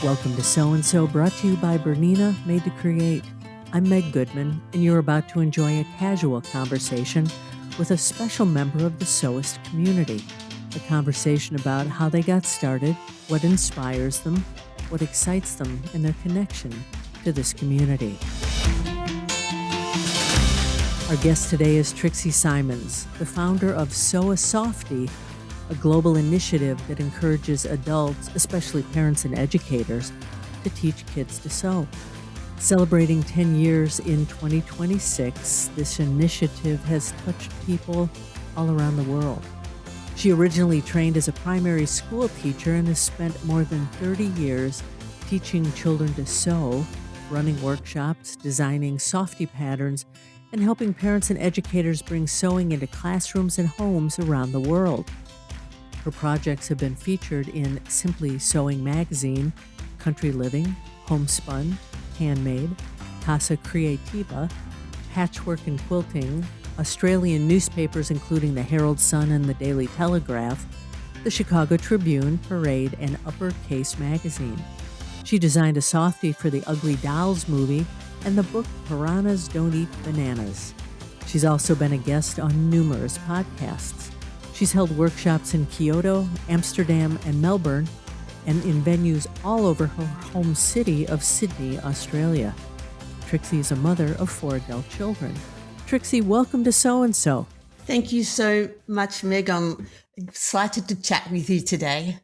Welcome to So and So, brought to you by Bernina, made to create. I'm Meg Goodman, and you're about to enjoy a casual conversation with a special member of the sewist community. A conversation about how they got started, what inspires them, what excites them, and their connection to this community. Our guest today is Trixi Symonds, the founder of Sew a Softie, a global initiative that encourages adults, especially parents and educators, to teach kids to sew. Celebrating 10 years in 2026, this initiative has touched people all around the world. She originally trained as a primary school teacher and has spent more than 30 years teaching children to sew, running workshops, designing Softie patterns, and helping parents and educators bring sewing into classrooms and homes around the world. Her projects have been featured in Simply Sewing Magazine, Country Living, Homespun, Handmade, Casa Creativa, Patchwork Quilting, Australian newspapers including the Herald Sun and the Daily Telegraph, the Chicago Tribune, Parade, and Uppercase Magazine. She designed a Softie for the Ugly Dolls movie and the book Piranhas Don't Eat Bananas. She's also been a guest on numerous podcasts. She's held workshops in Kyoto, Amsterdam, and Melbourne, and in venues all over her home city of Sydney, Australia. Trixi is a mother of 4 adult children. Trixi, welcome to So and So. Thank you so much, Meg. I'm excited to chat with you today.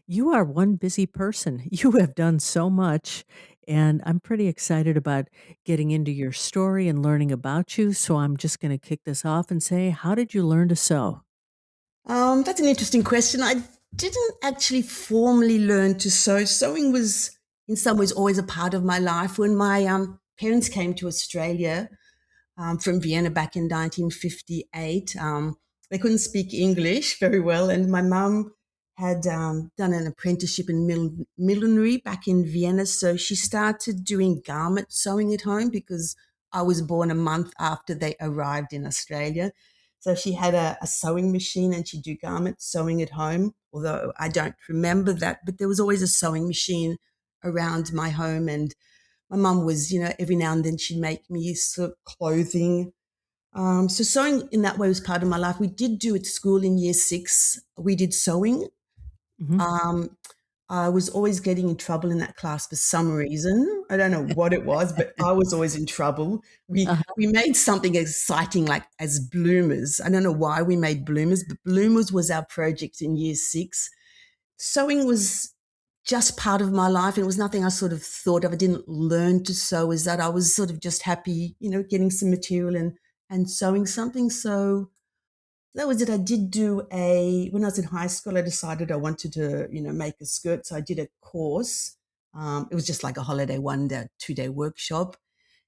You are one busy person. You have done so much, and I'm pretty excited about getting into your story and learning about you. So I'm just going to kick this off and say, how did you learn to sew? That's an interesting question. I didn't actually formally learn to sew. Sewing was, in some ways, always a part of my life. When my parents came to Australia from Vienna back in 1958, they couldn't speak English very well, and my mum had done an apprenticeship in millinery back in Vienna, so she started doing garment sewing at home because I was born a month after they arrived in Australia. So she had a sewing machine and she'd do garment sewing at home, although I don't remember that, but there was always a sewing machine around my home. And my mum was, every now and then she'd make me sort of clothing. So sewing in that way was part of my life. We did do at school in year 6. We did sewing. Mhm. Um, I was always getting in trouble in that class for some reason. I don't know what it was, but I was always in trouble. We made something exciting like as bloomers. I don't know why we made bloomers, but bloomers was our project in year 6. Sewing was just part of my life. It was nothing I sort of thought of. I didn't learn to sew. Is that I was sort of just happy, getting some material and sewing something. So that was it. I did when I was in high school, I decided I wanted to, make a skirt. So I did a course. It was just like a holiday 1-day, 2-day workshop.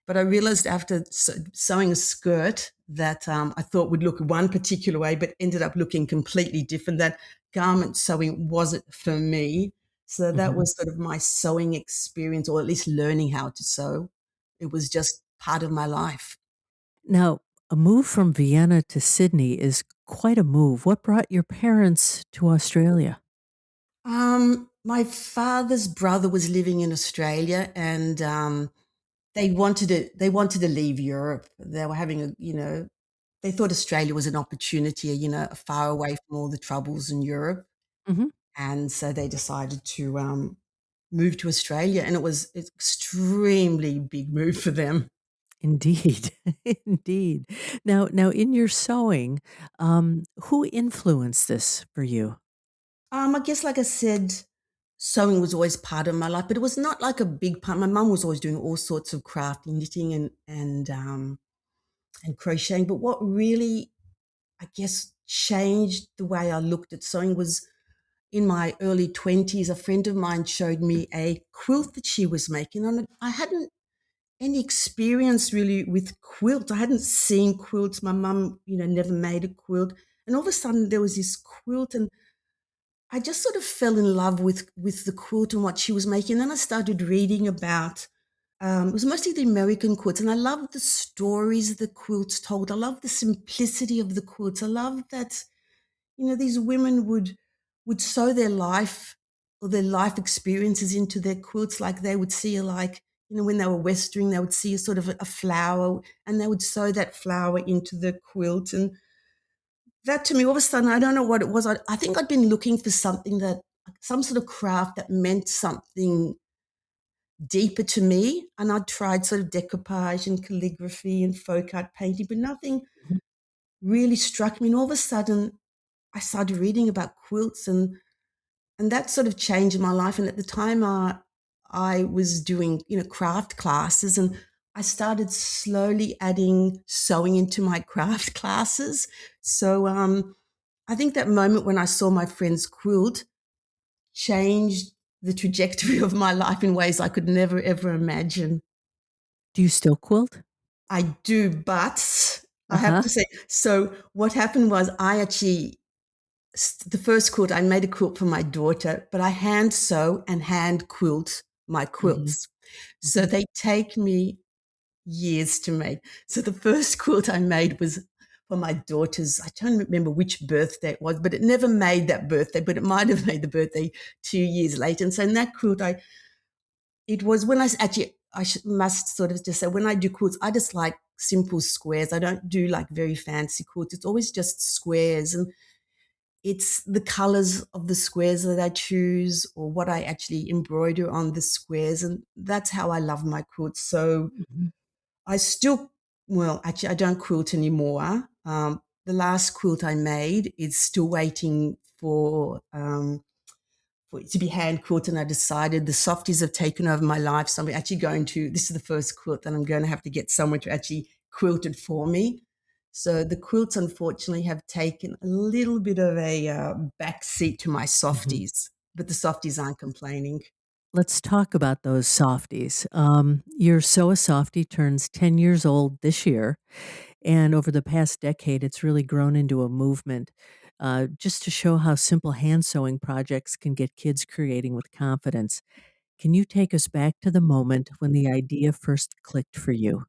But I realized after sewing a skirt that I thought would look one particular way, but ended up looking completely different, that garment sewing wasn't for me. So that Mhm. was sort of my sewing experience, or at least learning how to sew. It was just part of my life. Now, a move from Vienna to Sydney is quite a move. What brought your parents to Australia? My father's brother was living in Australia, and they wanted to leave Europe. They were having they thought Australia was an opportunity, far away from all the troubles in Europe. Mhm. And so they decided to move to Australia, and it was an extremely big move for them. Indeed, indeed. Now, in your sewing, who influenced this for you? I guess, like I said, sewing was always part of my life, but it was not like a big part. My mum was always doing all sorts of crafting, knitting, and crocheting. But what really, I guess, changed the way I looked at sewing was in my early 20s. A friend of mine showed me a quilt that she was making, and I hadn't any experience really with quilts. I hadn't seen quilts. My mum, never made a quilt. And all of a sudden there was this quilt, and I just sort of fell in love with the quilt and what she was making. And then I started reading about it was mostly the American quilts, and I loved the stories the quilts told. I loved the simplicity of the quilts. I loved that, these women would sew their life or their life experiences into their quilts. Like they would see, like, when they were westering, they would see a sort of a flower, and they would sew that flower into the quilt. And that, to me, all of a sudden, I don't know what it was. I think I'd been looking for something that, some sort of craft that meant something deeper to me. And I tried sort of decoupage and calligraphy and folk art painting, but nothing Mhm. really struck me. And all of a sudden, I started reading about quilts, and that sort of changed my life. And at the time, I was doing, craft classes, and I started slowly adding sewing into my craft classes. So I think that moment when I saw my friend's quilt changed the trajectory of my life in ways I could never, ever imagine. Do you still quilt? I do, but I have Uh-huh. to say, so what happened was I actually, the first quilt, I made a quilt for my daughter, but I hand sew and hand quilt my Mhm. quilts. So Mhm. they take me years to make. So the first quilt I made was for my daughter's, I don't remember which birthday it was, but it never made that birthday, but it might have made the birthday 2 years later. And so in that quilt, it was when actually, must sort of just say, when I do quilts, I just like simple squares. I don't do like very fancy quilts. It's always just squares. And it's the colors of the squares that I choose, or what I actually embroider on the squares. And that's how I love my quilts. So Mhm. I still, well, actually, I don't quilt anymore. The last quilt I made is still waiting for it to be hand quilted, and I decided the softies have taken over my life. So I'm actually going to, this is the first quilt that I'm going to have to get someone to actually quilt it for me. So the quilts, unfortunately, have taken a little bit of a back seat to my Mhm. softies, but the softies aren't complaining. Let's talk about those softies. Your Sew a Softie turns 10 years old this year, and over the past decade, it's really grown into a movement, just to show how simple hand sewing projects can get kids creating with confidence. Can you take us back to the moment when the idea first clicked for you?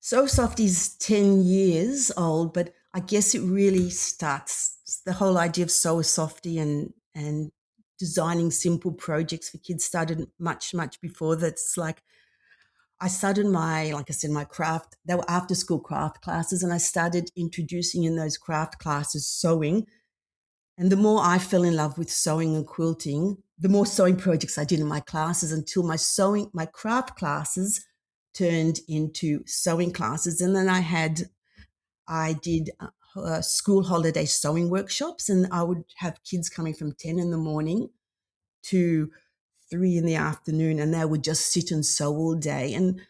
So Softy's 10 years old, but I guess it really starts, the whole idea of Sew a Softie and designing simple projects for kids started much, much before that. It's like I started my, like I said, my craft, they were after school craft classes, and I started introducing in those craft classes sewing. And the more I fell in love with sewing and quilting, the more sewing projects I did in my classes, until my craft classes turned into sewing classes. And then I did school holiday sewing workshops, and I would have kids coming from 10 in the morning to 3 in the afternoon, and they would just sit and sew all day. And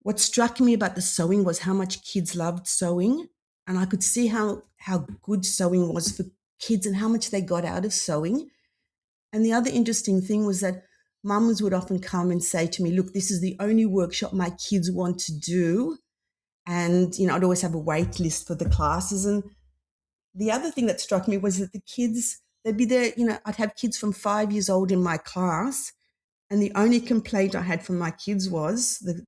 what struck me about the sewing was how much kids loved sewing, and I could see how good sewing was for kids and how much they got out of sewing. And the other interesting thing was that mums would often come and say to me, "Look, this is the only workshop my kids want to do." And I'd always have a wait list for the classes. And the other thing that struck me was that the kids, they'd be there, I'd have kids from 5 years old in my class, and the only complaint I had from my kids was that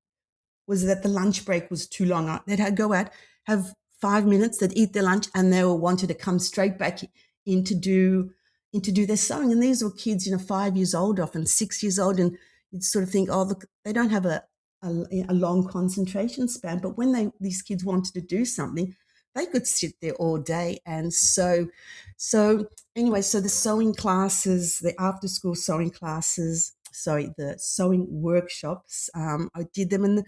the lunch break was too long. They'd go out, have 5 minutes, they'd eat their lunch, and they all wanted to come straight back in to do their sewing. And these were kids, 5 years old, often 6 years old, and you'd sort of think, oh, look, they don't have a long concentration span. But when these kids wanted to do something, they could sit there all day. And so anyway, so the sewing classes, the after school sewing classes, sorry, the sewing workshops, I did them. And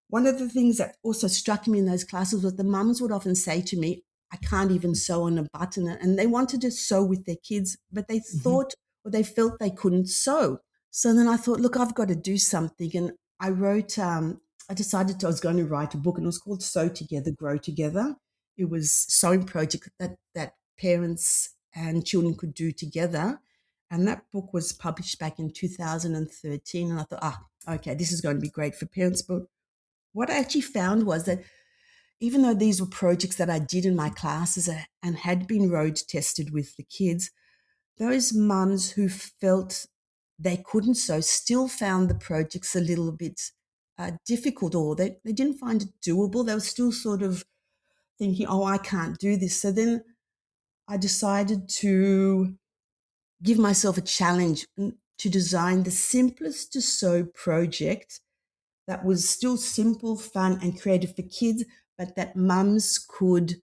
one of the things that also struck me in those classes was the mums would often say to me, "I can't even sew on a button." And they wanted to sew with their kids, but they Mhm. thought, or they felt, they couldn't sew. So then I thought, look, I've got to do something. And I decided I was going to write a book, and it was called Sew Together, Grow Together. It was sewing project that parents and children could do together. And that book was published back in 2013. And I thought, okay, this is going to be great for parents. But what I actually found was that even though these were projects that I did in my classes and had been road tested with the kids, those mums who felt they couldn't sew still found the projects a little bit difficult, or they didn't find it doable. They were still sort of thinking, oh, I can't do this. So then I decided to give myself a challenge to design the simplest to sew project that was still simple, fun, and creative for kids, but that mums could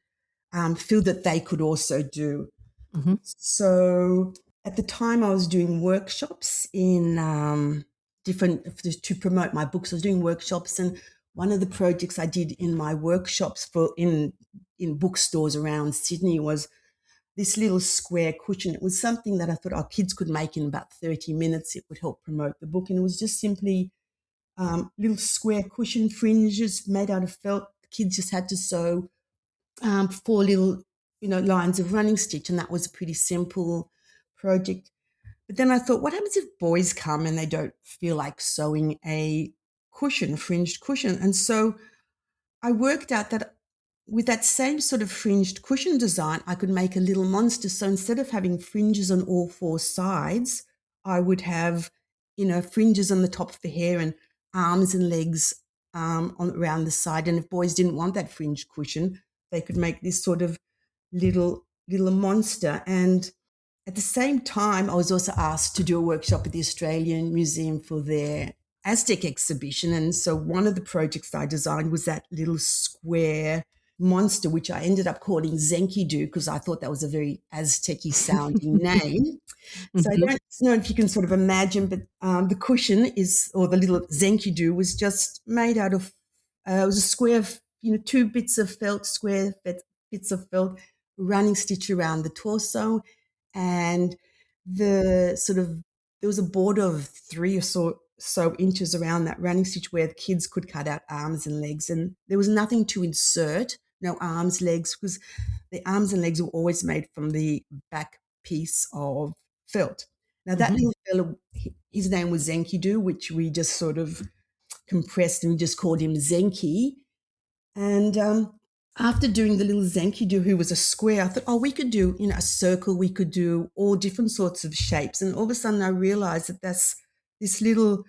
feel that they could also do. Mm-hmm. So at the time, I was doing workshops in to promote my books. I was doing workshops, and one of the projects I did in my workshops in bookstores around Sydney was this little square cushion. It was something that I thought our kids could make in about 30 minutes. It would help promote the book, and it was just simply little square cushion fringes made out of felt. The kids just had to sew 4 little, lines of running stitch, and that was a pretty simple project. But then I thought, what happens if boys come and they don't feel like sewing a cushion, fringed cushion? And so I worked out that with that same sort of fringed cushion design, I could make a little monster. So instead of having fringes on all 4 sides, I would have, fringes on the top of the hair and arms and legs around the side. And if boys didn't want that fringed cushion, they could make this sort of little monster. And at the same time, I was also asked to do a workshop at the Australian Museum for their Aztec exhibition. And so one of the projects I designed was that little square monster, which I ended up calling Zenkidu because I thought that was a very Aztec-y sounding name. So I don't know if you can sort of imagine, but the cushion or the little Zenkidu was just made out of, it was a square of, 2 bits of felt, square bits of felt, running stitch around the torso. And there was a border of 3 or so inches around that running stitch where the kids could cut out arms and legs. And there was nothing to insert, no arms, legs, because the arms and legs were always made from the back piece of felt. Now, that little fellow, his name was Zenkidu, which we just sort of compressed and we just called him Zenki. And after doing the little Zenkidu, who was a square, I thought, we could do, a circle. We could do all different sorts of shapes. And all of a sudden I realized that this little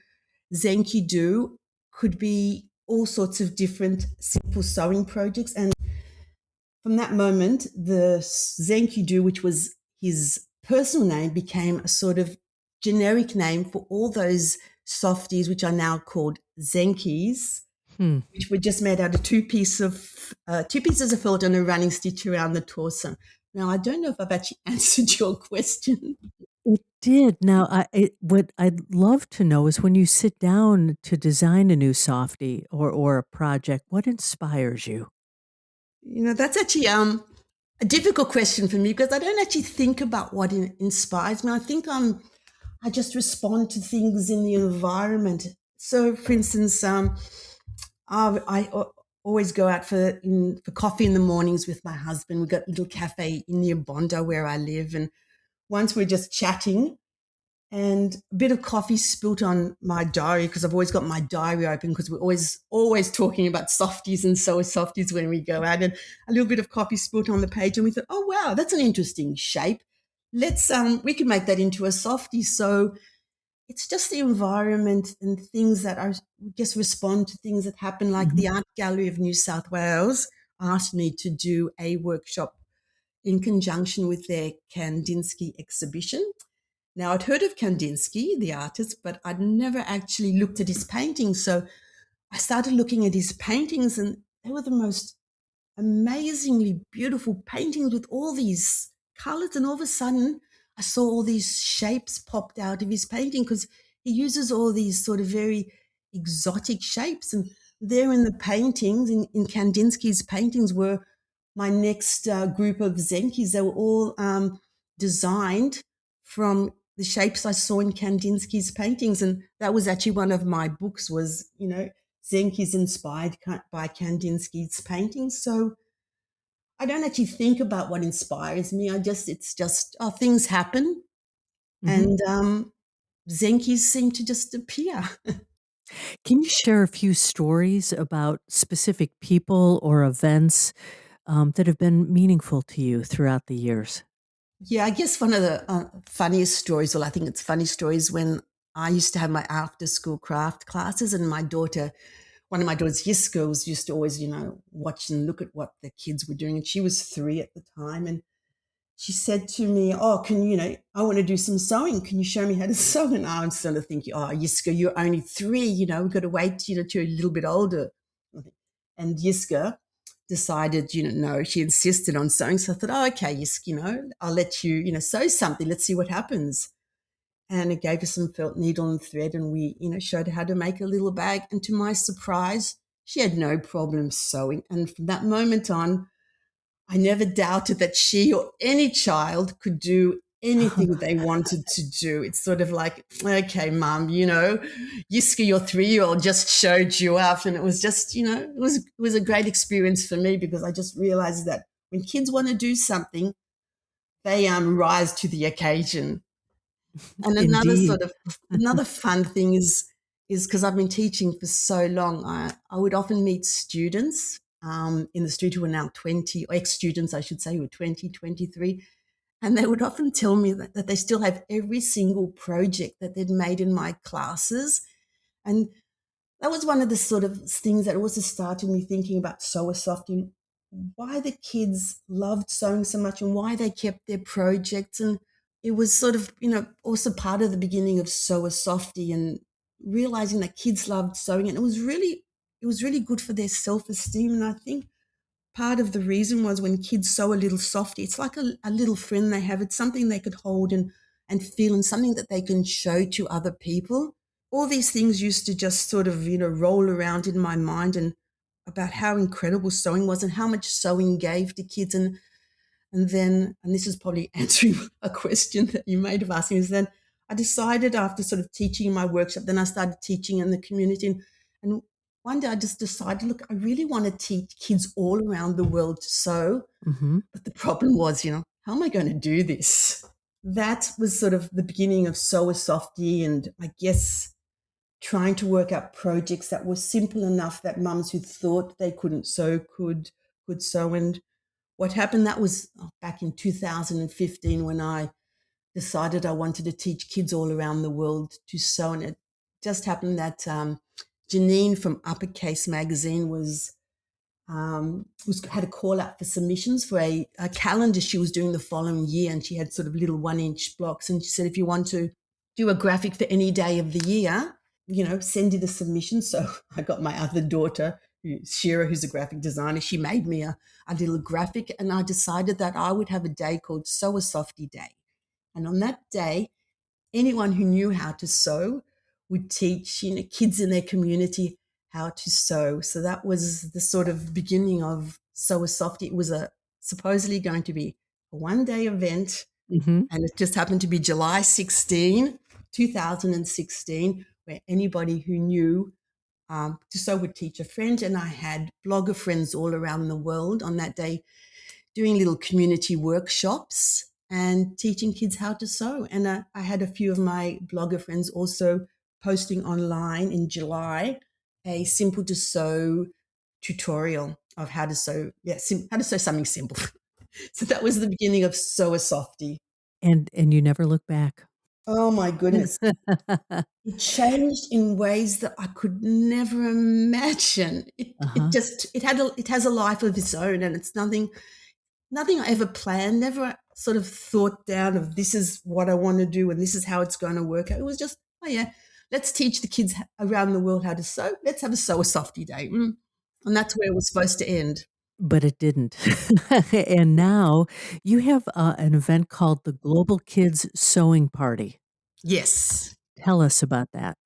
Zenkidu could be all sorts of different simple sewing projects. And from that moment, the Zenkidu, which was his personal name, became a sort of generic name for all those softies, which are now called Zenkis, which were just made out of 2 pieces of felt and a running stitch around the torso. Now, I don't know if I've actually answered your question. It did. Now, what I'd love to know is when you sit down to design a new softie or a project, what inspires you? That's actually a difficult question for me because I don't actually think about what inspires me. I think I just respond to things in the environment. So, for instance, I always go out for coffee in the mornings with my husband. We've got a little cafe near Bondi where I live. And once we're just chatting and a bit of coffee spilt on my diary because I've always got my diary open because we're always talking about softies and sew softies when we go out. And a little bit of coffee spilt on the page and we thought, oh, wow, that's an interesting shape. We can make that into a softie. So it's just the environment and things that just respond to things that happen. Like the Art Gallery of New South Wales asked me to do a workshop in conjunction with their Kandinsky exhibition. Now, I'd heard of Kandinsky, the artist, but I'd never actually looked at his paintings. So I started looking at his paintings and they were the most amazingly beautiful paintings with all these colors. And all of a sudden, I saw all these shapes popped out of his painting because he uses all these sort of very exotic shapes. And there in the paintings, in Kandinsky's paintings, were my next group of Zenkis. They were all designed from the shapes I saw in Kandinsky's paintings. And that was actually one of my books was, Zenkis inspired by Kandinsky's paintings. So I don't actually think about what inspires me. It's just things happen and Zenkis seem to just appear. Can you share a few stories about specific people or events that have been meaningful to you throughout the years? Yeah, I guess one of the funniest stories, well, I think it's funny stories when I used to have my after school craft classes and one of my daughter's year schools used to always, watch and look at what the kids were doing. And she was 3 at the time. And she said to me, "Oh, I want to do some sewing. Can you show me how to sew?" And I'm sort of thinking, "Oh, Yiska, you're only 3, we've got to wait, till you're a little bit older." And Yiska decided, no, she insisted on sewing. So I thought, "Oh, okay, Yiska, I'll let you, sew something. Let's see what happens." And I gave her some felt needle and thread, and we, showed her how to make a little bag. And to my surprise, she had no problem sewing. And from that moment on, I never doubted that she or any child could do anything they wanted to do. It's sort of like, "Okay, Mum, Yiska, your 3-year-old, just showed you up." And it was just, it was a great experience for me, because I just realized that when kids want to do something, they rise to the occasion. And Indeed. another fun thing is because I've been teaching for so long, I would often meet students in the street who are now 20, or ex-students, I should say, who are 20, 23, and they would often tell me that they still have every single project that they'd made in my classes. And that was one of the sort of things that also started me thinking about Sew a Softie, why the kids loved sewing so much and why they kept their projects. And it was sort of, also part of the beginning of Sew a Softie, and realizing that kids loved sewing, and it was really good for their self-esteem. And I think part of the reason was, when kids sew a little softie, it's like a little friend they have. It's something they could hold and feel, and something that they can show to other people. All these things used to just sort of, roll around in my mind, and about how incredible sewing was and how much sewing gave to kids. And then, and this is probably answering a question that you might have asked me, is then I decided, after sort of teaching in my workshop, then I started teaching in the community. And one day I just decided, look, I really want to teach kids all around the world to sew. Hmm. But the problem was, how am I going to do this? That was sort of the beginning of Sew a Softie, and I guess trying to work out projects that were simple enough that mums who thought they couldn't sew could sew. And what happened, that was back in 2015, when I decided I wanted to teach kids all around the world to sew. And it just happened that Janine from Uppercase Magazine had a call out for submissions for a calendar she was doing the following year, and she had sort of little 1-inch blocks, and she said, "If you want to do a graphic for any day of the year, send in a submission." So I got my other daughter, Shira, who's a graphic designer. She made me a little graphic, and I decided that I would have a day called Sew a Softie Day. And on that day, anyone who knew how to sew would teach, kids in their community how to sew. So that was the sort of beginning of Sew a Softie. It was supposedly going to be a one-day event, Hmm. and it just happened to be July 16, 2016, where anybody who knew to sew would teach a friend. And I had blogger friends all around the world on that day doing little community workshops and teaching kids how to sew. And I had a few of my blogger friends also posting online in July a simple to sew tutorial of how to sew, how to sew something simple. So that was the beginning of Sew a Softie. And you never look back. Oh my goodness. It changed in ways that I could never imagine. Uh-huh. It has a life of its own, and it's nothing I ever planned, never sort of thought down of, this is what I want to do and this is how it's going to work out. It was just, oh yeah, let's teach the kids around the world how to sew. Let's have a Sew a Softie Day. And that's where it was supposed to end. But it didn't. And now you have an event called the Global Kids Sewing Party. Yes. Tell us about that.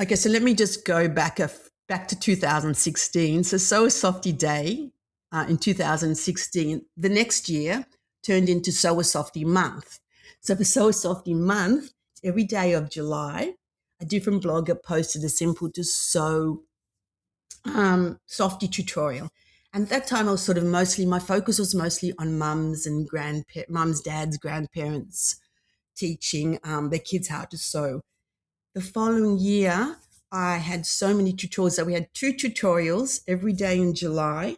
Okay, so let me just go back to 2016. So Sew a Softie Day in 2016, the next year turned into Sew a Softie Month. So for Sew a Softie Month, every day of July, a different blogger posted a simple to sew softie tutorial. And at that time, I was sort of my focus was mostly on mums, dads, grandparents, teaching their kids how to sew. The following year, I had so many tutorials that we had 2 tutorials every day in July.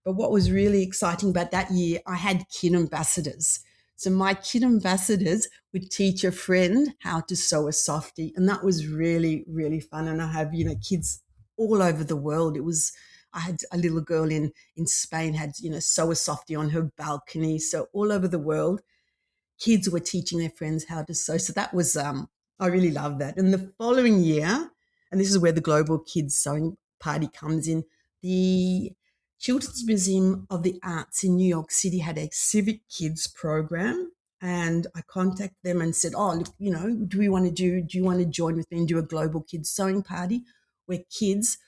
But what was really exciting about that year, I had kid ambassadors. So my kid ambassadors would teach a friend how to sew a softie. And that was really, really fun. And I have, kids all over the world. I had a little girl in Spain had, sew a softie on her balcony. So all over the world. kids were teaching their friends how to sew. So that was, I really love that. And the following year, and this is where the Global Kids Sewing Party comes in, the Children's Museum of the Arts in New York City had a civic kids program. And I contacted them and said, oh, look, do you want to join with me and do a Global Kids Sewing Party where kids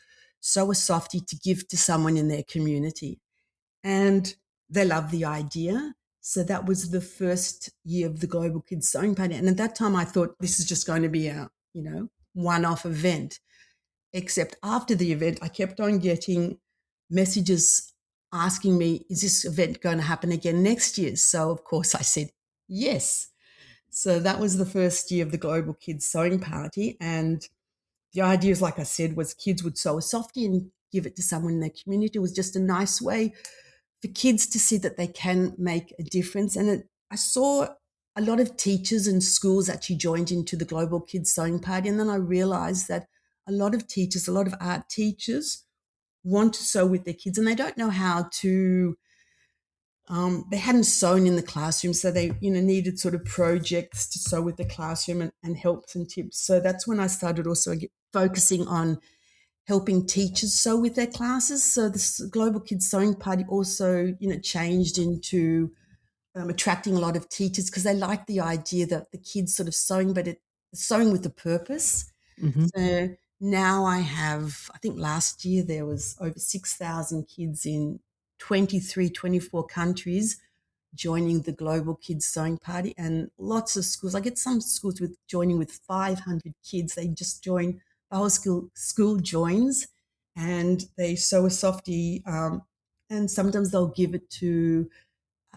sew a softie to give to someone in their community? And they loved the idea. So that was the first year of the Global Kids Sewing Party. And at that time, I thought this is just going to be a, one-off event. Except after the event, I kept on getting messages asking me, is this event going to happen again next year? So, of course, I said yes. So that was the first year of the Global Kids Sewing Party. And the idea, like I said, was kids would sew a softie and give it to someone in their community. It was just a nice way for kids to see that they can make a difference. And I saw a lot of teachers and schools actually joined into the Global Kids Sewing Party. And then I realized that a lot of teachers, a lot of art teachers want to sew with their kids and they don't know how to, they hadn't sewn in the classroom. So they, needed sort of projects to sew with the classroom and helps and tips. So that's when I started also focusing on helping teachers sew with their classes. So this Global Kids Sewing Party also, changed into attracting a lot of teachers because they like the idea that the kids sort of sewing, but sewing with a purpose. Mm-hmm. So now I think last year there was over 6,000 kids in 23, 24 countries joining the Global Kids Sewing Party, and lots of schools. I get some schools joining with 500 kids. They just join, the whole school joins and they sew a softie, and sometimes they'll give it to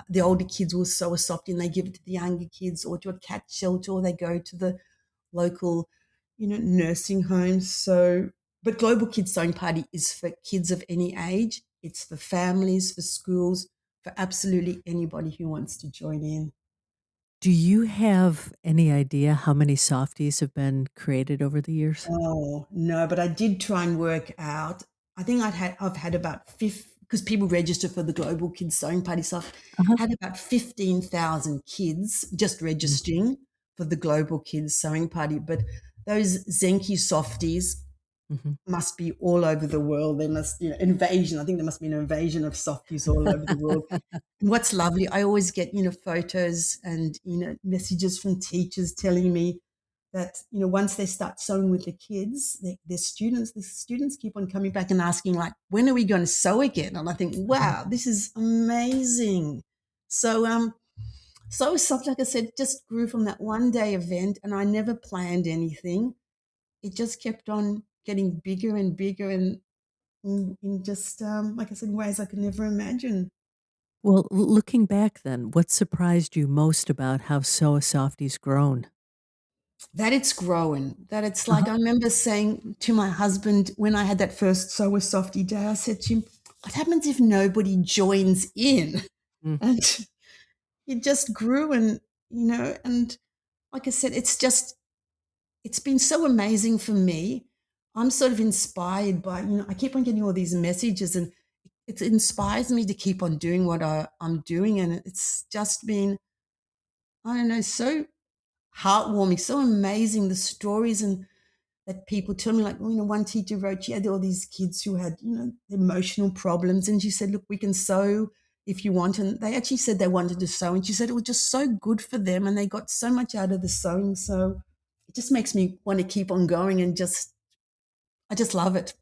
the older kids will sew a softie and they give it to the younger kids or to a cat shelter, or they go to the local, nursing homes. So, but Global Kids Sewing Party is for kids of any age. It's for families, for schools, for absolutely anybody who wants to join in. Do you have any idea how many softies have been created over the years? Oh, no, but I did try and work out. I think I've had about 50, because people register for the Global Kids Sewing Party. So I've Uh-huh. had about 15,000 kids just registering for the Global Kids Sewing Party. But those Zenki softies Mm-hmm. must be all over the world. There must, invasion. I think there must be an invasion of softies all over the world. And what's lovely, I always get, photos and, messages from teachers telling me that, once they start sewing with the kids, the students keep on coming back and asking, like, when are we going to sew again? And I think, wow, this is amazing. So, so soft, like I said, just grew from that one day event, and I never planned anything. It just kept on getting bigger and bigger, and in just, like I said, ways I could never imagine. Well, looking back then, what surprised you most about how Sew a Softie's grown? That it's growing, that it's like, Uh-huh. I remember saying to my husband when I had that first Sew a Softie day, I said to him, what happens if nobody joins in? Mm. And it just grew, and, and like I said, it's been so amazing for me. I'm sort of inspired by, I keep on getting all these messages, and it inspires me to keep on doing what I'm doing. And it's just been, I don't know, so heartwarming, so amazing, the stories and that people tell me. Like, one teacher wrote, she had all these kids who had, emotional problems. And she said, look, we can sew if you want. And they actually said they wanted to sew. And she said it was just so good for them. And they got so much out of the sewing. So it just makes me want to keep on going and I just love it.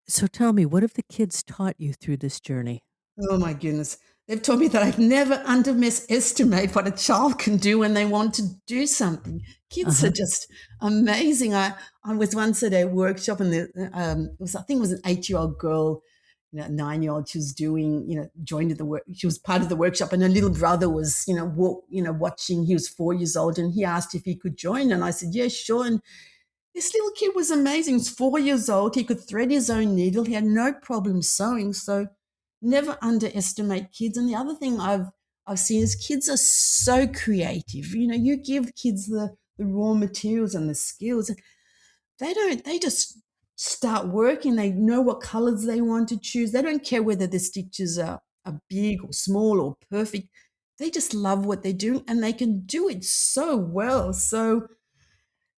So tell me, what have the kids taught you through this journey? Oh my goodness. They've told me that I've never underestimate what a child can do when they want to do something. Kids are Uh-huh. just amazing. I was once at a workshop, and I think it was an 8-year-old girl, a 9-year-old. She was doing, joined the work. She was part of the workshop, and her little brother was, watching. He was 4 years old, and he asked if he could join, and I said, yeah, sure. And this little kid was amazing. He was 4 years old. He could thread his own needle. He had no problem sewing. So never underestimate kids. And the other thing I've seen is kids are so creative. You give kids the raw materials and the skills. They just start working. They know what colors they want to choose. They don't care whether the stitches are big or small or perfect. they just love what they're doing and they can do it so well. So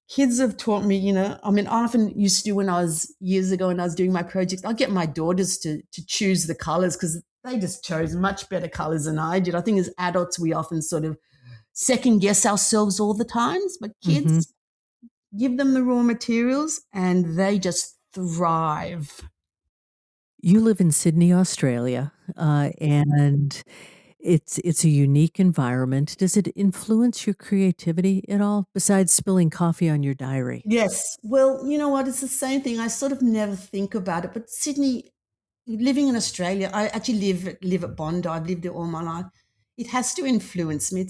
kids have taught me, I mean, I often used to, when I was years ago when I was doing my projects, I'd get my daughters to choose the colors because they just chose much better colors than I did. I think as adults, we often sort of second guess ourselves all the times, but Mm-hmm. kids, give them the raw materials and they just thrive. You live in Sydney, Australia, and it's a unique environment. Does it influence your creativity at all, besides spilling coffee on your diary? Yes. Well, you know what? It's the same thing. I sort of never think about it, but Sydney, living in Australia, I actually live at Bondi. I've lived there all my life. It has to influence me.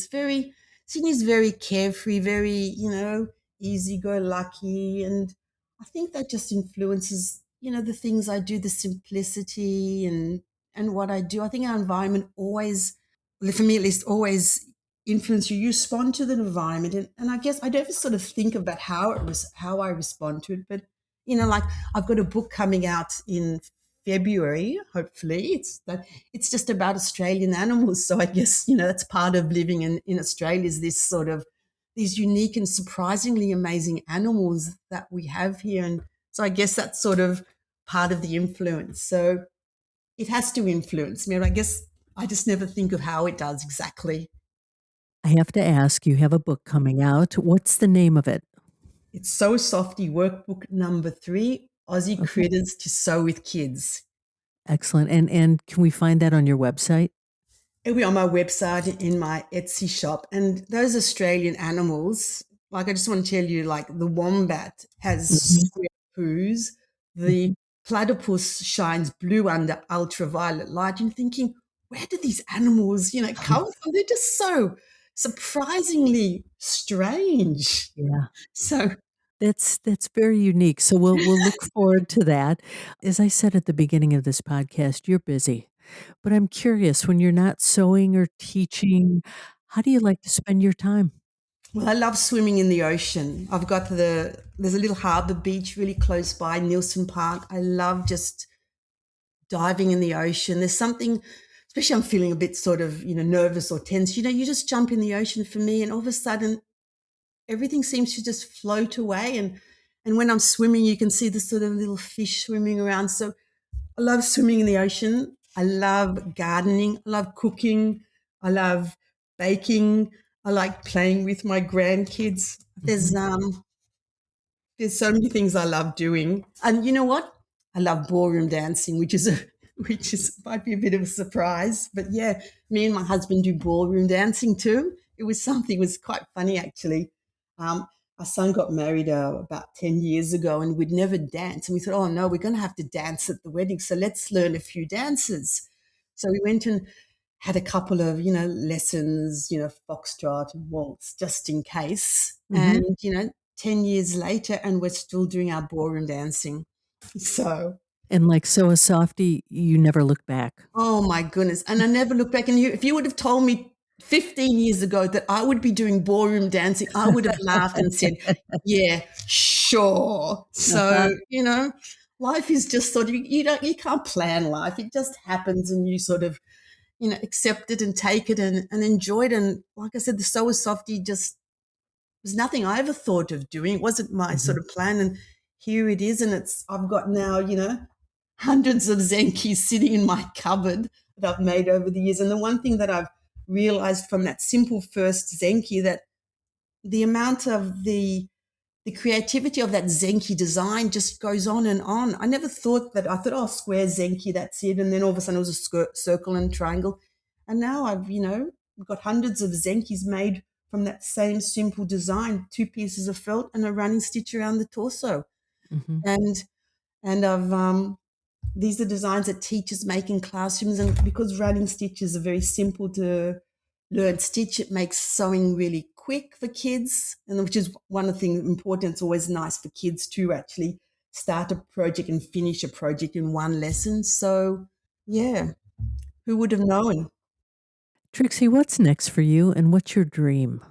Sydney's very carefree, very, easy go lucky. And I think that just influences, the things I do, the simplicity and what I do. I think our environment always, well, for me at least, always influence you. You respond to the environment. And I guess I don't sort of think about how I respond to it, but like I've got a book coming out in February, hopefully. It's just about Australian animals. So I guess, that's part of living in Australia is this sort of these unique and surprisingly amazing animals that we have here. And so I guess that's sort of part of the influence. So it has to influence me. And I guess I just never think of how it does exactly. I have to ask, you have a book coming out. What's the name of it? It's So Softie Workbook number 3, Aussie Okay, Critters to Sew with Kids. excellent. And can we find that on your website? It'll be on my website in my Etsy shop. And those Australian animals, like I just want to tell you, like the wombat has Mhm, square poos, the mhm. platypus shines blue under ultraviolet light. And thinking, where do these animals, come from? They're just so surprisingly strange. Yeah. So That's very unique. So we'll look forward to that. As I said at the beginning of this podcast, you're busy. But I'm curious, when you're not sewing or teaching, how do you like to spend your time? well, I love swimming in the ocean. There's a little harbour beach really close by, Nielsen Park. I love just diving in the ocean. There's something, especially I'm feeling a bit sort of, nervous or tense. You just jump in the ocean for me and all of a sudden everything seems to just float away. And when I'm swimming, you can see the sort of little fish swimming around. So I love swimming in the ocean. I love gardening. I love cooking. I love baking. I like playing with my grandkids. Mhm. There's so many things I love doing. And you know what? I love ballroom dancing, which is might be a bit of a surprise. But yeah, me and my husband do ballroom dancing too. It was quite funny actually. Our son got married about 10 years ago and we'd never danced. And we thought, oh no, we're going to have to dance at the wedding. So let's learn a few dances. So we went and had a couple of, lessons, foxtrot and waltz just in case. Mhm. And, 10 years later, and we're still doing our ballroom dancing. So, And like Sew a Softie, you never look back. oh my goodness. And I never look back. And if you would have told me 15 years ago that I would be doing ballroom dancing, I would have laughed and said, yeah, sure. So, Uh-huh. life is just sort of, you can't plan life. It just happens and you sort of, accept it and take it and enjoy it. And like I said, the Sew a Softie just was nothing I ever thought of doing. It wasn't my Mhm. sort of plan. And here it is. And I've got now, hundreds of Zenkis sitting in my cupboard that I've made over the years. And the one thing that I've realized from that simple first Zenki, that the amount of the creativity of that Zenki design just goes on and on. I never thought that. I thought, oh, square Zenki, that's it. And then all of a sudden it was a circle and triangle. And now I've, got hundreds of Zenkis made from that same simple design, 2 pieces of felt and a running stitch around the torso. Mhm. And I've these are designs that teachers make in classrooms, and because running stitches are very simple to learn stitch, it makes sewing really quick for kids, and which is one of the things important. It's always nice for kids to actually start a project and finish a project in one lesson. So yeah, who would have known? Trixie, what's next for you and what's your dream?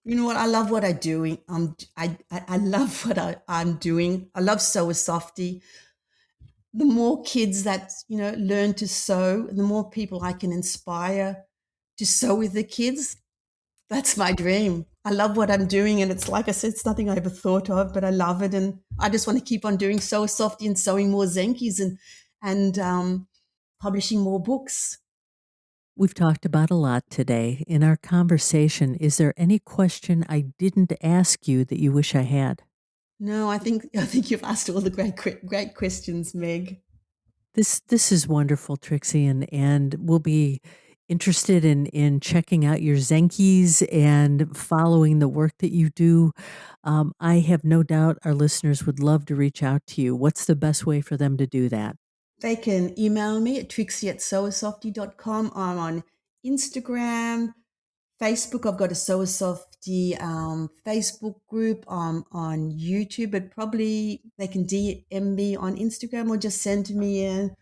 You know what? I love what I'm doing. I love what I'm doing. I love Sew a Softie. The more kids that learn to sew, the more people I can inspire to sew with the kids, that's my dream. I love what I'm doing, and it's like I said, it's nothing I ever thought of, but I love it, and I just want to keep on doing Sew a Softie and sewing more Zenkis and publishing more books. We've talked about a lot today. In our conversation, is there any question I didn't ask you that you wish I had? No, I think you've asked all the great questions, Meg. This is wonderful, Trixie, and we'll be interested in checking out your Zenkis and following the work that you do. I have no doubt our listeners would love to reach out to you. What's the best way for them to do that? They can email me at trixie@sewasoftie.com. I'm on Instagram, Facebook. I've got a Sew a Softie Facebook group. I'm on YouTube, but probably they can DM me on Instagram or just send me an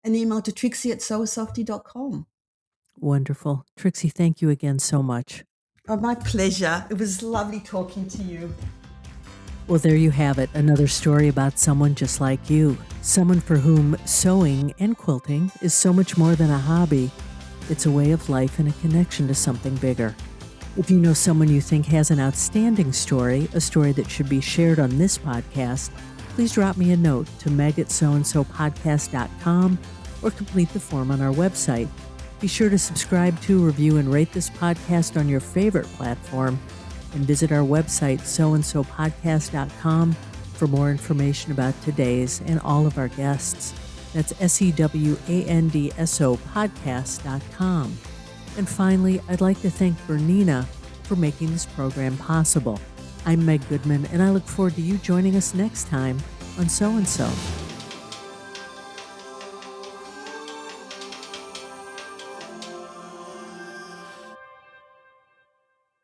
email to trixie@sewasoftie.com. Wonderful. Trixie, thank you again so much. Oh, my pleasure. It was lovely talking to you. Well, there you have it, another story about someone just like you, someone for whom sewing and quilting is so much more than a hobby. It's a way of life and a connection to something bigger. If you know someone you think has an outstanding story, a story that should be shared on this podcast, please drop me a note to meg@soandsopodcast.com or complete the form on our website. Be sure to subscribe to, review, and rate this podcast on your favorite platform, and visit our website, soandsopodcast.com, for more information about today's and all of our guests. That's SEWANDSO podcast.com. And finally, I'd like to thank Bernina for making this program possible. I'm Meg Goodman, and I look forward to you joining us next time on So and So.